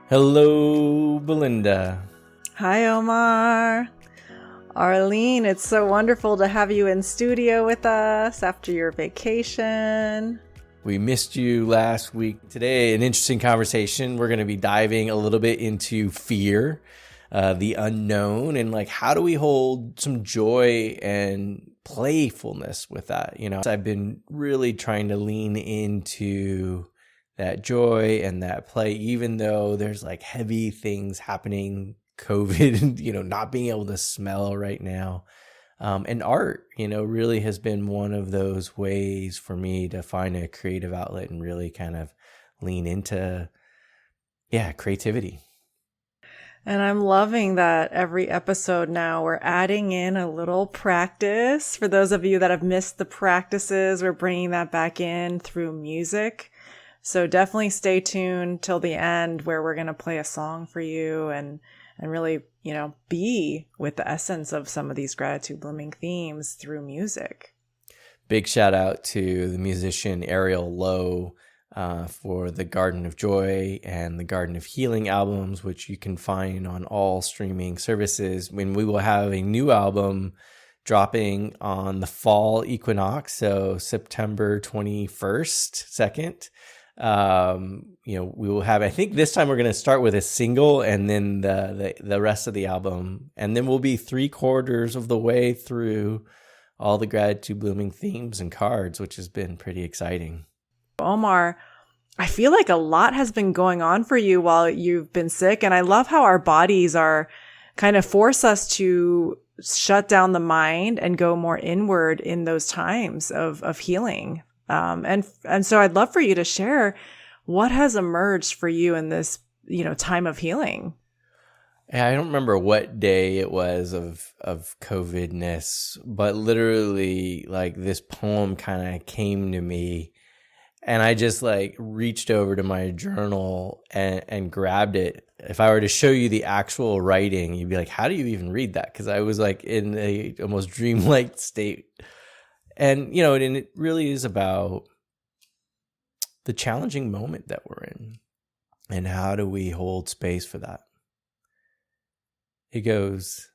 Hello, Belinda. Hi, Omar. Arlene, it's so wonderful to have you in studio with us after your vacation. We missed you last week. Today, an interesting conversation. We're going to be diving a little bit into fear, the unknown, and like how do we hold some joy and playfulness with that? I've been really trying to lean into that joy and that play, even though there's like heavy things happening, COVID, not being able to smell right now. And art, really has been one of those ways for me to find a creative outlet and really kind of lean into, creativity. And I'm loving that every episode now we're adding in a little practice. For those of you that have missed the practices, we're bringing that back in through music. So definitely stay tuned till the end where we're going to play a song for you and really, be with the essence of some of these gratitude blooming themes through music. Big shout out to the musician Ariel Lowe for the Garden of Joy and the Garden of Healing albums, which you can find on all streaming services. When we will have a new album dropping on the fall equinox, so September 21st, 2nd. We will have, I think this time we're going to start with a single and then the rest of the album. And then we'll be 3/4 of the way through all the gratitude blooming themes and cards, which has been pretty exciting. Omar, I feel like a lot has been going on for you while you've been sick. And I love how our bodies are kind of force us to shut down the mind and go more inward in those times of healing. And so I'd love for you to share what has emerged for you in this, time of healing. I don't remember what day it was of COVID-ness, but literally like this poem kind of came to me and I just like reached over to my journal and grabbed it. If I were to show you the actual writing, you'd be like, how do you even read that? Because I was like in a almost dreamlike state. And, and it really is about the challenging moment that we're in and how do we hold space for that? It goes,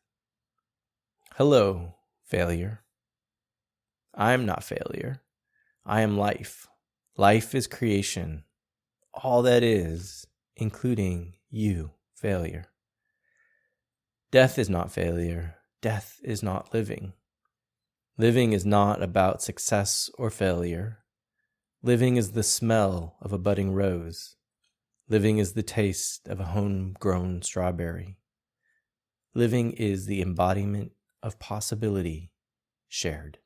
hello, failure. I am not failure. I am life. Life is creation. All that is, including you, failure. Death is not failure. Death is not living. Living is not about success or failure. Living is the smell of a budding rose. Living is the taste of a homegrown strawberry. Living is the embodiment of possibility shared.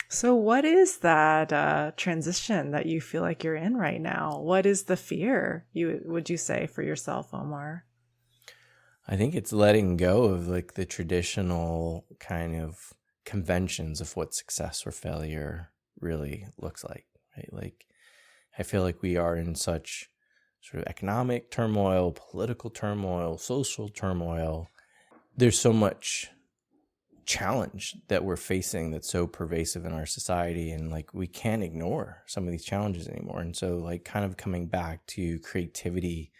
So what is that transition that you feel like you're in right now? What is the fear, would you say, for yourself, Omar? I think it's letting go of like the traditional kind of conventions of what success or failure really looks like, right? Like, I feel like we are in such sort of economic turmoil, political turmoil, social turmoil. There's so much challenge that we're facing that's so pervasive in our society, and like we can't ignore some of these challenges anymore. And so like kind of coming back to creativity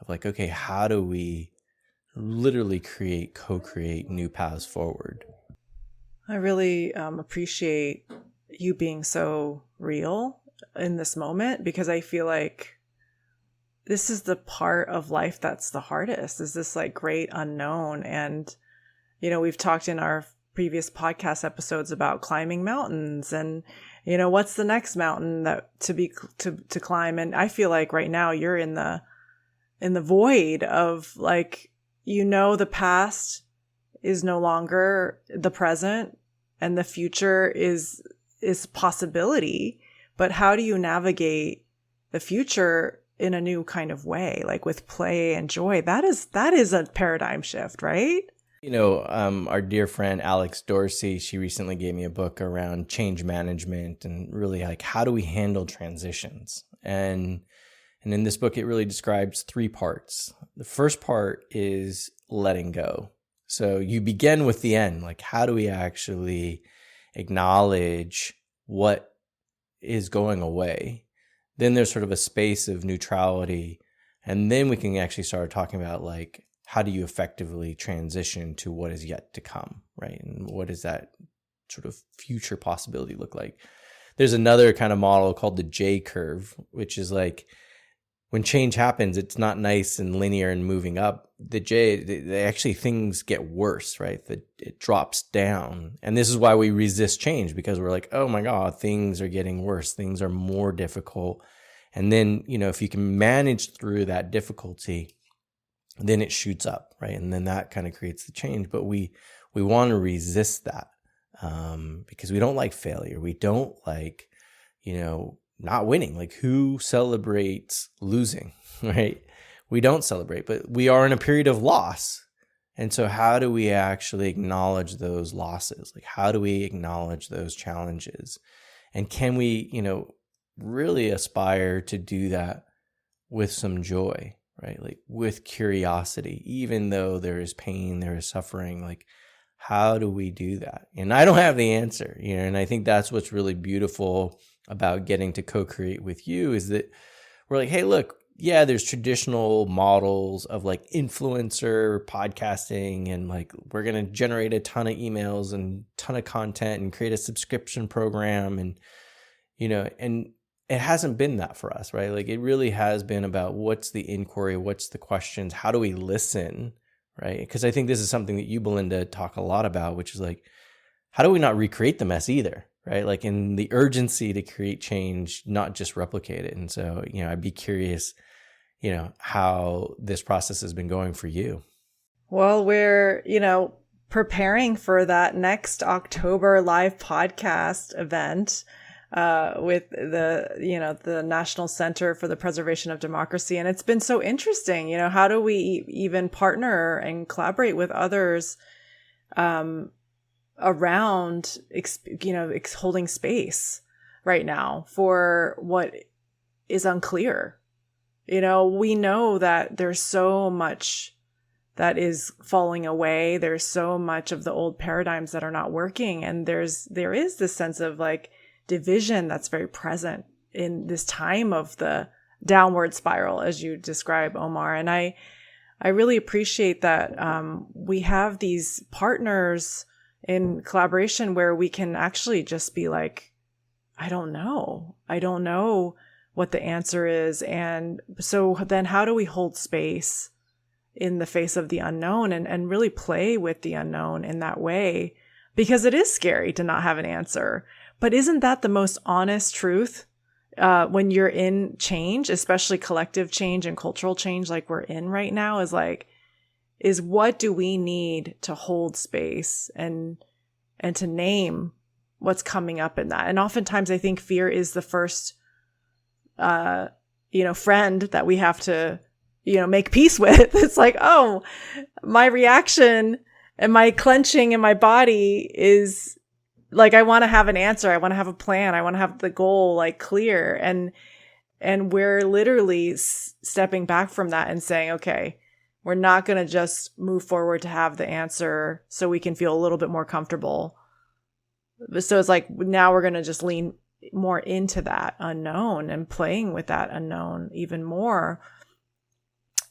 of like, okay, how do we literally co-create new paths forward? I really appreciate you being so real in this moment, because I feel like this is the part of life that's the hardest, is this like great unknown. And, we've talked in our previous podcast episodes about climbing mountains and, what's the next mountain that to climb. And I feel like right now you're in the void of like, the past is no longer the present and the future is possibility. But how do you navigate the future in a new kind of way, like with play and joy? That is a paradigm shift, right? Our dear friend Alex Dorsey, she recently gave me a book around change management and really like how do we handle transitions? And in this book, it really describes 3 parts. The first part is letting go. So you begin with the end, like how do we actually acknowledge what is going away? Then there's sort of a space of neutrality And then we can actually start talking about like, how do you effectively transition to what is yet to come, right? And what does that sort of future possibility look like? There's another kind of model called the J curve, which is like when change happens, it's not nice and linear and moving up. The J, they actually things get worse, right? It drops down. And this is why we resist change, because we're like, oh my God, things are getting worse. Things are more difficult. And then, if you can manage through that difficulty, then it shoots up, right? And then that kind of creates the change. But we want to resist that because we don't like failure. We don't like, not winning. Like, who celebrates losing, right? We don't celebrate, but we are in a period of loss. And so how do we actually acknowledge those losses? Like, how do we acknowledge those challenges? And can we, really aspire to do that with some joy, right? Like with curiosity, even though there is pain, there is suffering, like, how do we do that? And I don't have the answer, and I think that's what's really beautiful about getting to co-create with you, is that we're like, hey, look, yeah, there's traditional models of like influencer podcasting, and like, we're going to generate a ton of emails and ton of content and create a subscription program. And, and it hasn't been that for us, right? Like, it really has been about what's the inquiry, what's the questions, how do we listen, right? Because I think this is something that you, Belinda, talk a lot about, which is like, how do we not recreate the mess either, right? Like, in the urgency to create change, not just replicate it. And so, I'd be curious, how this process has been going for you. Well, we're, preparing for that next October live podcast event with the National Center for the Preservation of Democracy. And it's been so interesting, how do we even partner and collaborate with others around, holding space right now for what is unclear. We know that there's so much that is falling away. There's so much of the old paradigms that are not working. And there is this sense of like division that's very present in this time of the downward spiral, as you describe, Omar. And I really appreciate that we have these partners in collaboration where we can actually just be like, I don't know what the answer is. And so then how do we hold space in the face of the unknown and really play with the unknown in that way? Because it is scary to not have an answer. But isn't that the most honest truth when you're in change, especially collective change and cultural change like we're in right now, is what do we need to hold space and to name what's coming up in that? And oftentimes I think fear is the first friend that we have to, make peace with. It's like, oh, my reaction and my clenching in my body is like, I want to have an answer. I want to have a plan. I want to have the goal like clear. And we're literally stepping back from that and saying, okay, we're not going to just move forward to have the answer so we can feel a little bit more comfortable. So it's like, now we're going to just lean more into that unknown and playing with that unknown even more.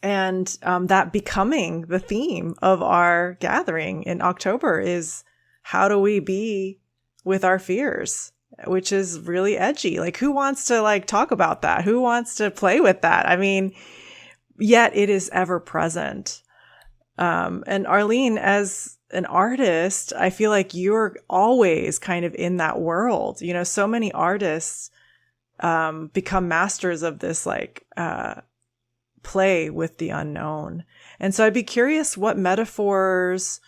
And that becoming the theme of our gathering in October is, how do we be with our fears, which is really edgy. Like, who wants to like talk about that? Who wants to play with that? I mean, yet it is ever present. And Arlene, as an artist, I feel like you're always kind of in that world. So many artists become masters of this like play with the unknown. And so I'd be curious what metaphors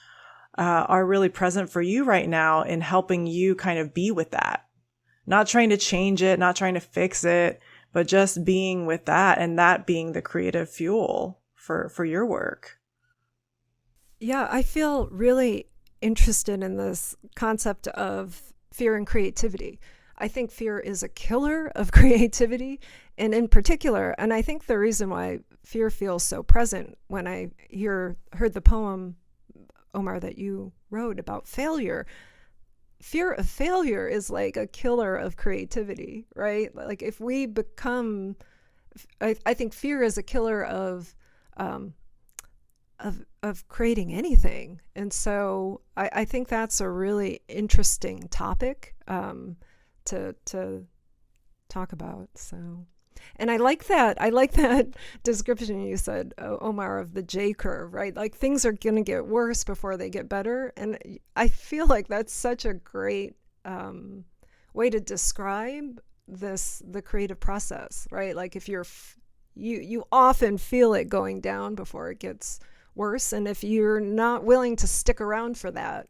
are really present for you right now in helping you kind of be with that. Not trying to change it, not trying to fix it, but just being with that, and that being the creative fuel for your work. Yeah, I feel really interested in this concept of fear and creativity. I think fear is a killer of creativity, and in particular, and I think the reason why fear feels so present when I heard the poem, Omar, that you wrote about failure. Fear of failure is like a killer of creativity, right? Like, if we become I think fear is a killer um, of creating anything. And so I think that's a really interesting topic to talk about. So, and I like that description you said, Omar, of the J curve, right? Like things are going to get worse before they get better. And I feel like that's such a great way to describe the creative process, right? Like if you often feel it going down before it gets worse, and if you're not willing to stick around for that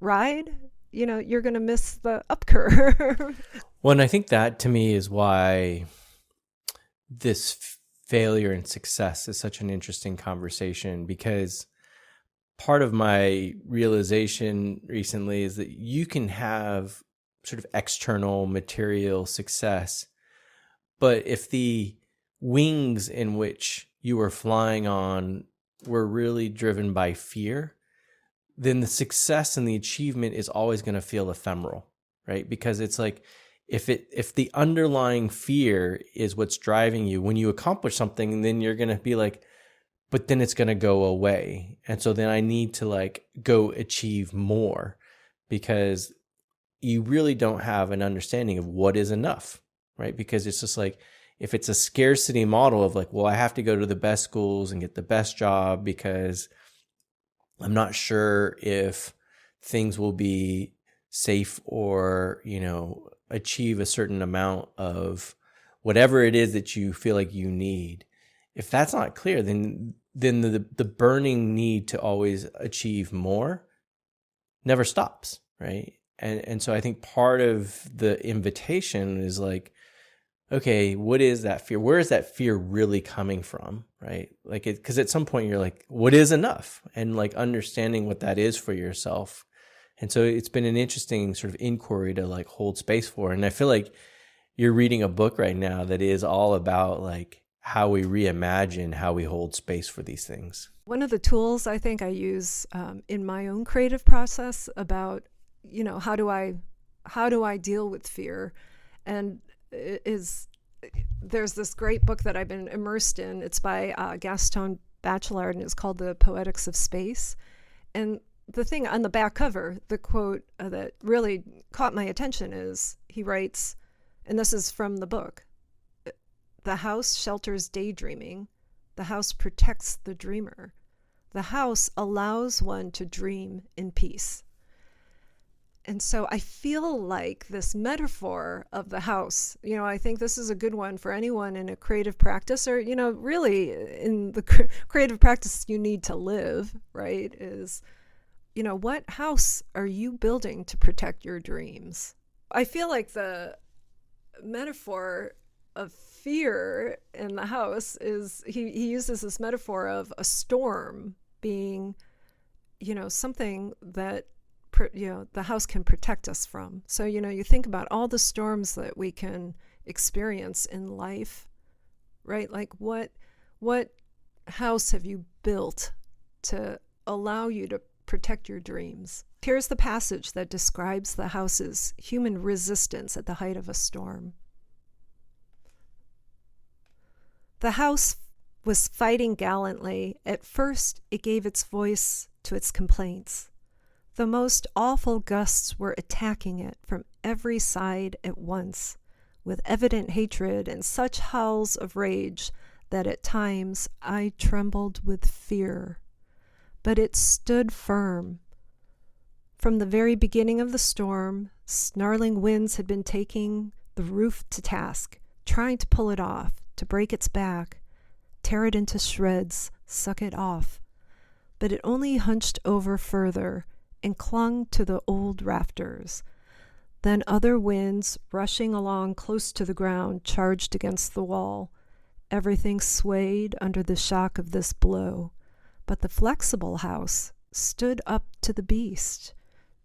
ride, you're going to miss the up curve. Well, and I think that to me is why this failure and success is such an interesting conversation, because part of my realization recently is that you can have sort of external material success, but if the wings in which you were flying on were really driven by fear, then the success and the achievement is always going to feel ephemeral, right? Because it's like, if the underlying fear is what's driving you, when you accomplish something, then you're going to be like, but then it's going to go away. And so then I need to like go achieve more, because you really don't have an understanding of what is enough, right? Because it's just like, if it's a scarcity model of like, well, I have to go to the best schools and get the best job because I'm not sure if things will be safe or, achieve a certain amount of whatever it is that you feel like you need. If that's not clear, then the burning need to always achieve more never stops, right? And so I think part of the invitation is like, okay, what is that fear? Where is that fear really coming from, right? Like, because at some point you're like, what is enough? And like understanding what that is for yourself. And so it's been an interesting sort of inquiry to like hold space for. And I feel like you're reading a book right now that is all about like how we reimagine how we hold space for these things. One of the tools I think I use in my own creative process about, how do I deal with fear, and there's this great book that I've been immersed in. It's by Gaston Bachelard, and it's called The Poetics of Space. And the thing on the back cover, the quote that really caught my attention is, he writes, and this is from the book, "The house shelters daydreaming. The house protects the dreamer. The house allows one to dream in peace." And so I feel like this metaphor of the house, I think this is a good one for anyone in a creative practice, or, really in the creative practice you need to live, right? Is, what house are you building to protect your dreams? I feel like the metaphor of fear in the house is, he uses this metaphor of a storm being, something that the house can protect us from. So, you think about all the storms that we can experience in life, right? Like what house have you built to allow you to protect your dreams? Here's the passage that describes the house's human resistance at the height of a storm. "The house was fighting gallantly. At first, it gave its voice to its complaints. The most awful gusts were attacking it from every side at once, with evident hatred and such howls of rage that at times I trembled with fear. But it stood firm. From the very beginning of the storm, snarling winds had been taking the roof to task, trying to pull it off, to break its back, tear it into shreds, suck it off. But it only hunched over further and clung to the old rafters. Then other winds, rushing along close to the ground, charged against the wall. Everything swayed under the shock of this blow. But the flexible house stood up to the beast.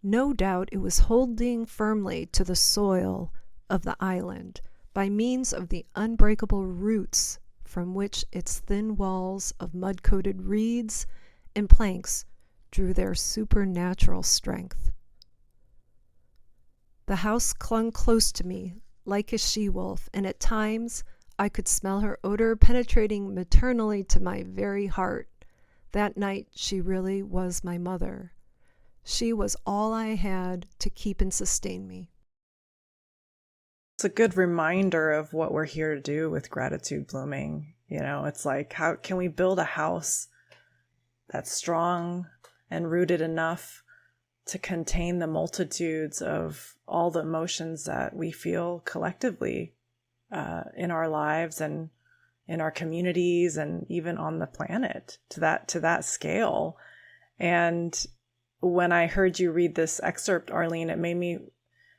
No doubt it was holding firmly to the soil of the island by means of the unbreakable roots from which its thin walls of mud-coated reeds and planks drew their supernatural strength. The house clung close to me like a she-wolf, and at times I could smell her odor penetrating maternally to my very heart. That night, she really was my mother. She was all I had to keep and sustain me. It's a good reminder of what we're here to do with gratitude blooming. You know, it's like, how can we build a house that's strong and rooted enough to contain the multitudes of all the emotions that we feel collectively in our lives and in our communities and even on the planet to that scale. And when I heard you read this excerpt, Arlene, it made me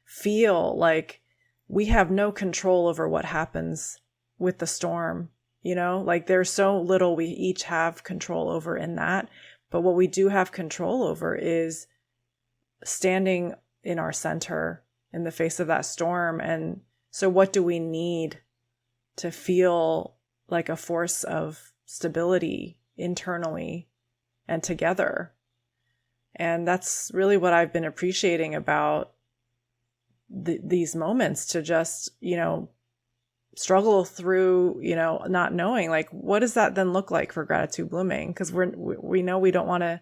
feel like we have no control over what happens with the storm. You know, like there's so little we each have control over in that. But what we do have control over is standing in our center in the face of that storm. And so what do we need to feel like a force of stability internally and together? And that's really what I've been appreciating about these moments, to just, struggle through, not knowing, like, what does that then look like for gratitude blooming? Because we know we don't want to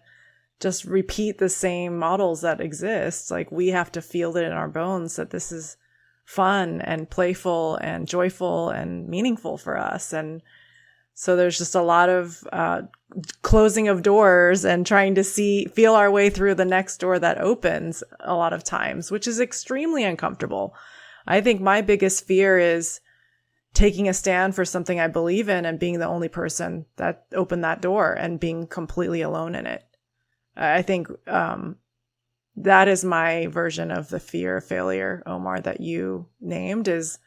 just repeat the same models that exist. Like, we have to feel it in our bones that this is fun and playful and joyful and meaningful for us. And so there's just a lot of closing of doors and trying to feel our way through the next door that opens a lot of times, which is extremely uncomfortable. I think my biggest fear is taking a stand for something I believe in and being the only person that opened that door and being completely alone in it. I think that is my version of the fear of failure, Omar, that you named, is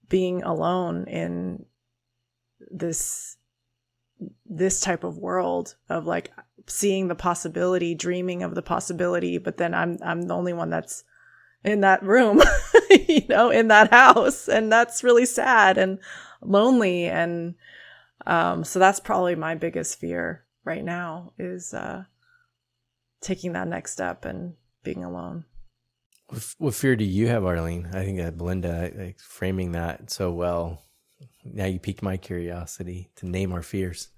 being alone in this type of world of like seeing the possibility, dreaming of the possibility, but then I'm the only one that's in that room, in that house, and that's really sad and lonely. And so that's probably my biggest fear right now, is taking that next step and being alone. What fear do you have, Arlene? I think that Belinda framing that so well. Now you piqued my curiosity to name our fears.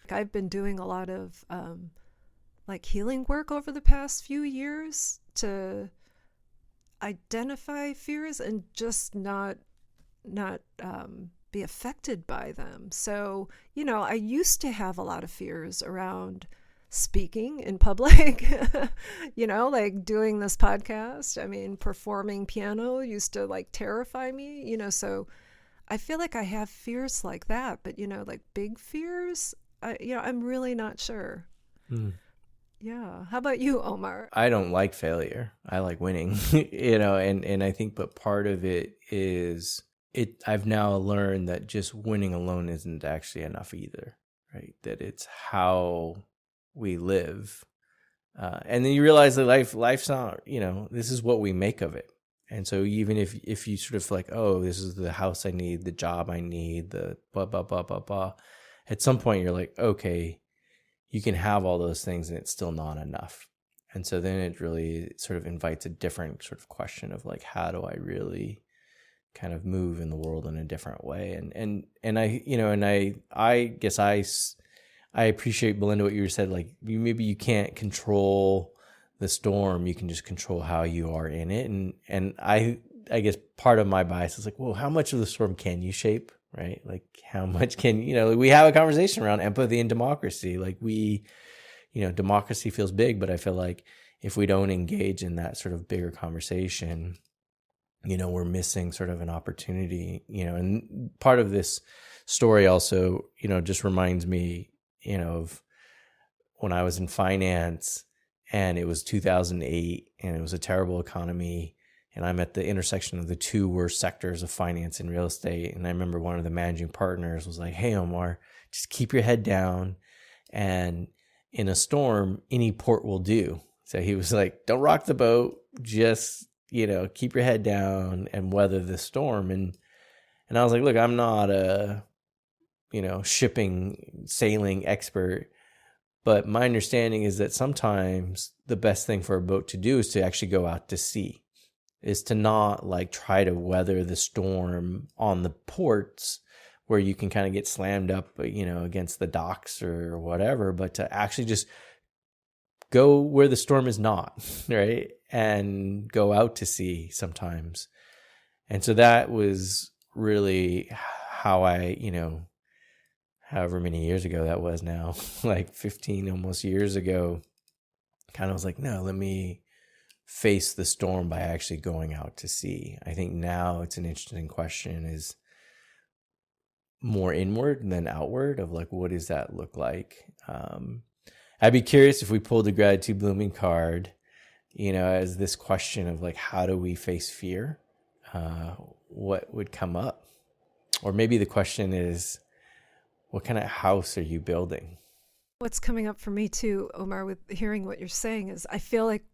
I've been doing a lot of healing work over the past few years to identify fears and just not be affected by them. So, I used to have a lot of fears around speaking in public, like doing this podcast. I mean, performing piano used to terrify me, so I feel like I have fears like that, but like big fears, I'm really not sure. Yeah. How about you, Omar? I don't like failure. I like winning, and I think, but part of it is I've now learned that just winning alone isn't actually enough either, right? That it's how we live. And then you realize that life's not, this is what we make of it. And so even if you sort of like, oh, this is the house I need, the job I need, the blah, blah, blah, blah, blah. At some point you're like, okay, you can have all those things and it's still not enough. And so then it really sort of invites a different sort of question of like, how do I really kind of move in the world in a different way? And I guess I appreciate, Belinda, what you said, like maybe you can't control the storm, you can just control how you are in it. And I guess part of my bias is like, well, how much of the storm can you shape, right? Like how much can, we have a conversation around empathy and democracy. Like democracy feels big, but I feel like if we don't engage in that sort of bigger conversation, we're missing sort of an opportunity, and part of this story also, just reminds me, of when I was in finance and it was 2008 and it was a terrible economy. And I'm at the intersection of the two worst sectors of finance and real estate. And I remember one of the managing partners was like, hey, Omar, just keep your head down. And in a storm, any port will do. So he was like, don't rock the boat. Just, keep your head down and weather the storm. And I was like, look, I'm not a, sailing expert. But my understanding is that sometimes the best thing for a boat to do is to actually go out to sea. is to not like try to weather the storm on the ports where you can kind of get slammed up, against the docks or whatever, but to actually just go where the storm is not, right? And go out to sea sometimes. And so that was really how I, however many years ago that was now, like 15 almost years ago, kind of was like, no, let me face the storm by actually going out to sea. I think now it's an interesting question, is more inward than outward, of like, what does that look like? I'd be curious if we pulled the gratitude blooming card, as this question of like, how do we face fear? What would come up? Or maybe the question is, what kind of house are you building? What's coming up for me too, Omar, with hearing what you're saying is I feel like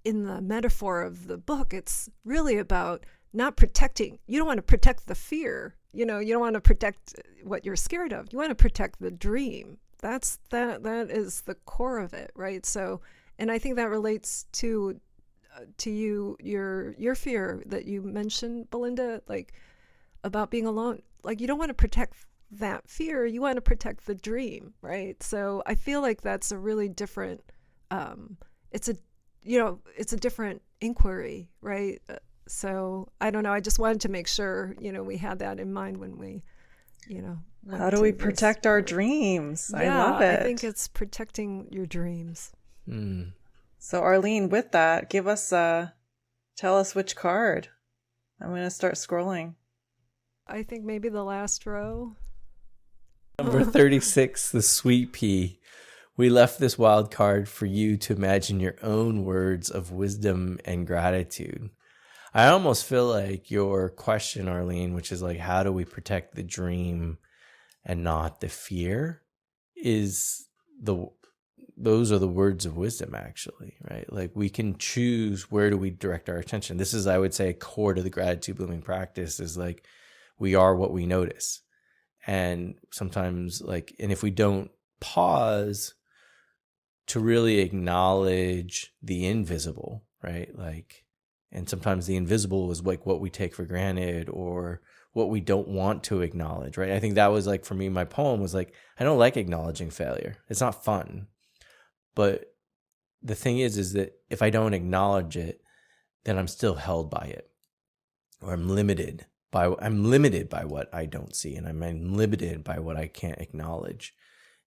in the metaphor of the book, it's really about not protecting. You don't want to protect the fear. You don't want to protect what you're scared of. You want to protect the dream. That is the core of it, right? So, and I think that relates to you, your fear that you mentioned, Belinda, like about being alone. Like you don't want to protect that fear. You want to protect the dream, right? So I feel like that's a really different. It's a different inquiry, right? So I don't know. I just wanted to make sure, we had that in mind when we, how do we protect our dreams? Yeah, I love it. I think it's protecting your dreams. Mm. So Arlene, with that, tell us which card. I'm going to start scrolling. I think maybe the last row. Number 36, the sweet pea. We left this wild card for you to imagine your own words of wisdom and gratitude. I almost feel like your question, Arlene, which is like, how do we protect the dream and not the fear, those are the words of wisdom, actually, right? Like we can choose where do we direct our attention. This is, I would say, core to the gratitude blooming practice, is like, we are what we notice. And sometimes and if we don't pause to really acknowledge the invisible, right? And sometimes the invisible is like what we take for granted or what we don't want to acknowledge, right? I think that was like, for me, my poem was like, I don't like acknowledging failure. It's not fun. But the thing is that if I don't acknowledge it, then I'm still held by it, or I'm limited by what I don't see, and I'm limited by what I can't acknowledge.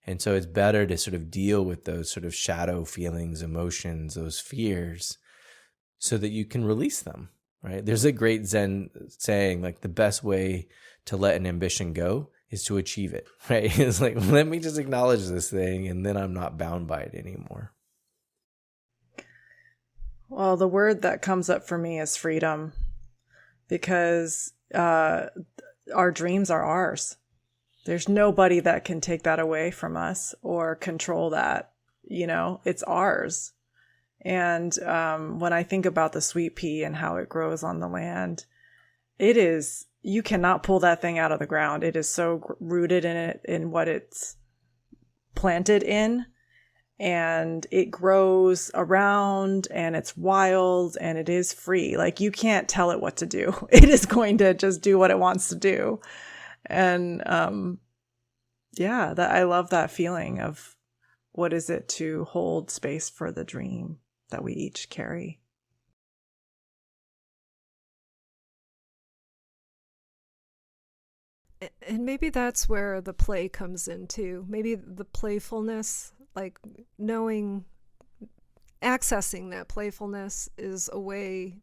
And so it's better to sort of deal with those sort of shadow feelings, emotions, those fears, so that you can release them, right? There's a great Zen saying, like, the best way to let an ambition go is to achieve it, right? It's like, let me just acknowledge this thing, and then I'm not bound by it anymore. Well, the word that comes up for me is freedom, because our dreams are ours. There's nobody that can take that away from us or control that. It's ours. And when I think about the sweet pea and how it grows on the land, you cannot pull that thing out of the ground. It is so rooted in it, in what it's planted in. And it grows around, and it's wild, and it is free. Like, you can't tell it what to do. It is going to just do what it wants to do. And I love that feeling of what is it to hold space for the dream that we each carry. And maybe that's where the play comes in too. Maybe the playfulness, like accessing that playfulness is a way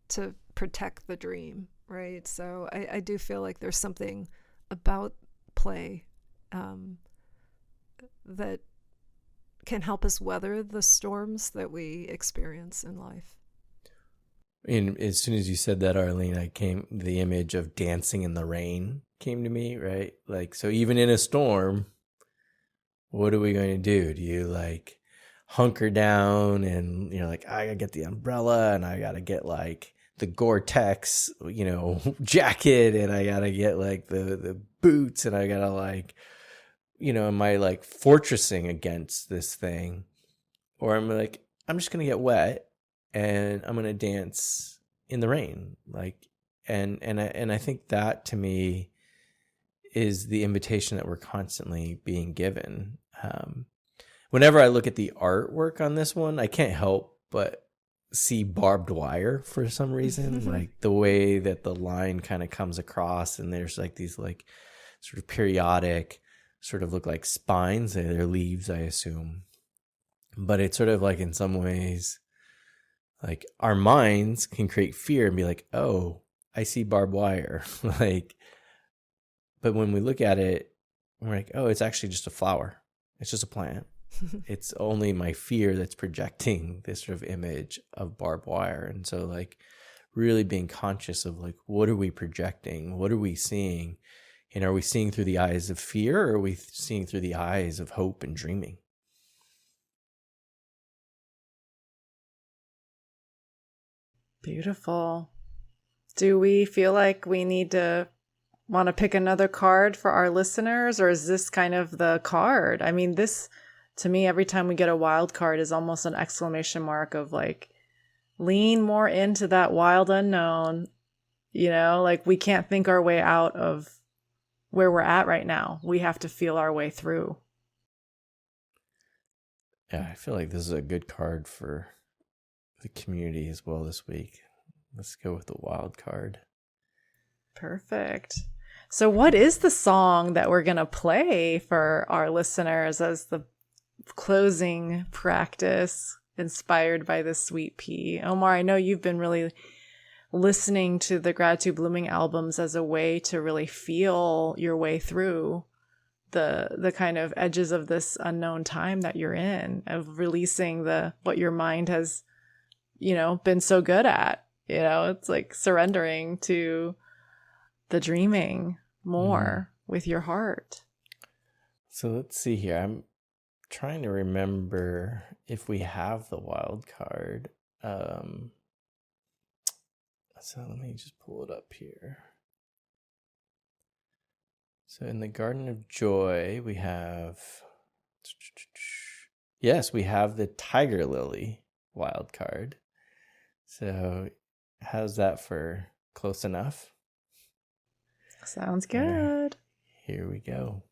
to protect the dream, right? So I do feel like there's something about play that can help us weather the storms that we experience in life. And as soon as you said that, Arlene, the image of dancing in the rain came to me, right? Like, so even in a storm, what are we going to do? Do you like hunker down and, like, I gotta get the umbrella, and I gotta get like the Gore-Tex, jacket, and I gotta get like the boots, and I gotta like, am I like fortressing against this thing? Or I'm like, I'm just gonna get wet and I'm gonna dance in the rain. Like, and I think that to me is the invitation that we're constantly being given. Whenever I look at the artwork on this one, I can't help but see barbed wire for some reason. Like the way that the line kind of comes across, and there's like these like sort of periodic, sort of look like spines. They're leaves, I assume. But it's sort of like in some ways, like our minds can create fear and be like, oh, I see barbed wire. Like, but when we look at it, we're like, oh, it's actually just a flower. It's just a plant. It's only my fear that's projecting this sort of image of barbed wire. And so like really being conscious of like, what are we projecting? What are we seeing? And are we seeing through the eyes of fear, or are we seeing through the eyes of hope and dreaming? Beautiful. Do we feel like we need to want to pick another card for our listeners, or is this kind of the card? I mean, this, to me, every time we get a wild card is almost an exclamation mark of like, lean more into that wild unknown. You know, like we can't think our way out of where we're at right now. We have to feel our way through. Yeah, I feel like this is a good card for the community as well this week. Let's go with the wild card. Perfect. So what is the song that we're going to play for our listeners as the closing practice inspired by the sweet pea? Omar, I know you've been really listening to the Gratitude Blooming albums as a way to really feel your way through the kind of edges of this unknown time that you're in, of releasing what your mind has, been so good at. It's like surrendering to the dreaming more with your heart. So let's see here. I'm trying to remember if we have the wild card. So let me just pull it up here. So in the Garden of Joy, we have, yes, we have the Tiger Lily wild card. So how's that for close enough? Sounds good. Here we go.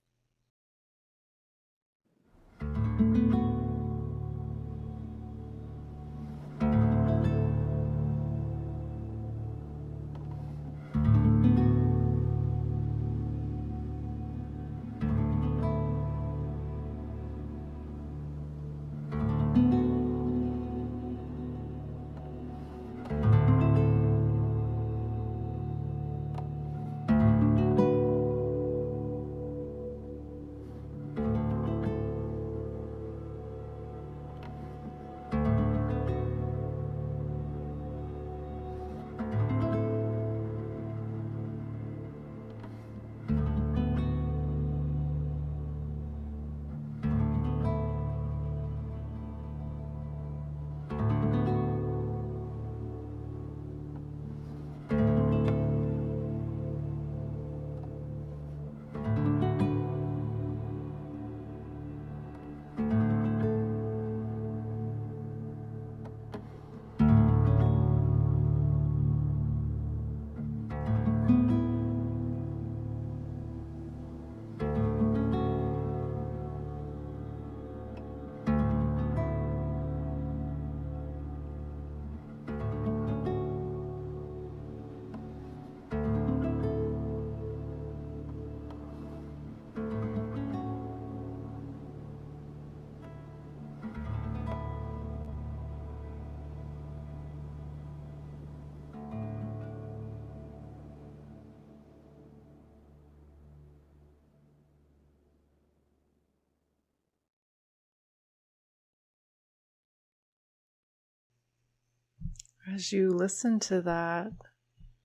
As you listen to that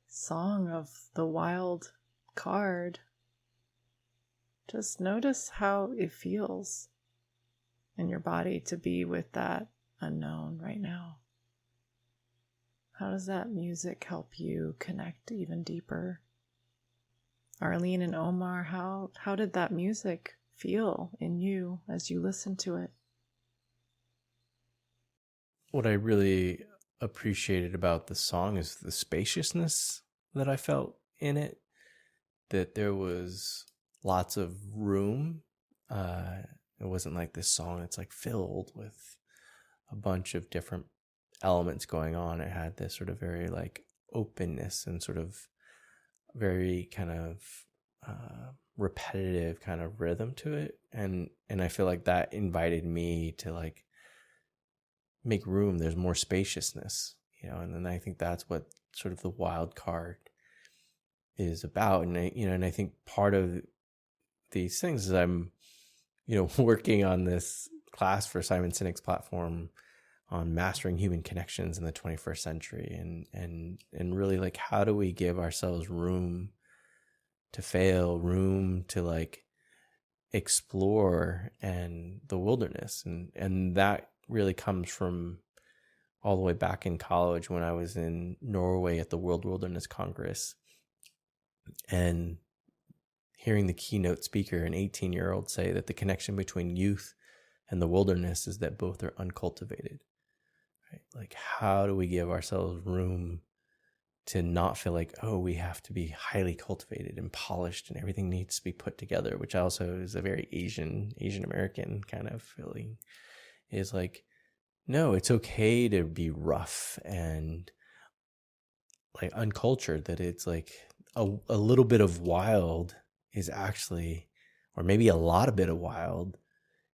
song of the wild card, just notice how it feels in your body to be with that unknown right now. How does that music help you connect even deeper? Arlene and Omar, how did that music feel in you as you listened to it? What I really appreciated about the song is the spaciousness that I felt in it, that there was lots of room. It wasn't like this song that's like filled with a bunch of different elements going on. It had this sort of very like openness and sort of very kind of repetitive kind of rhythm to it, and I feel like that invited me to like make room. There's more spaciousness, and then I think that's what sort of the wild card is about. And I think part of these things is I'm working on this class for Simon Sinek's platform on mastering human connections in the 21st century, and really like, how do we give ourselves room to fail, room to like explore and the wilderness, and that really comes from all the way back in college when I was in Norway at the World Wilderness Congress, and hearing the keynote speaker, an 18-year-old, say that the connection between youth and the wilderness is that both are uncultivated. Right? Like, how do we give ourselves room to not feel like, oh, we have to be highly cultivated and polished and everything needs to be put together, which also is a very Asian American kind of feeling, is like, no, it's okay to be rough and like uncultured, that it's like a little bit of wild is actually, or maybe a lot of bit of wild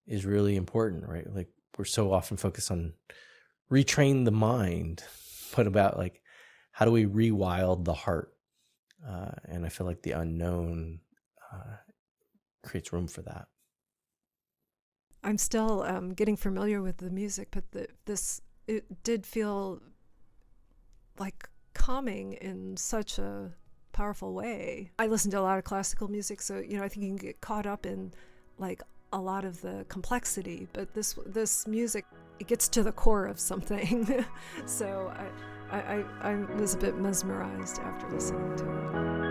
is really important, right? Like, we're so often focused on retrain the mind, but about like, how do we rewild the heart? And I feel like the unknown creates room for that. I'm still getting familiar with the music, but it did feel like calming in such a powerful way. I listen to a lot of classical music, so I think you can get caught up in like a lot of the complexity, but this music, it gets to the core of something. So I was a bit mesmerized after listening to it.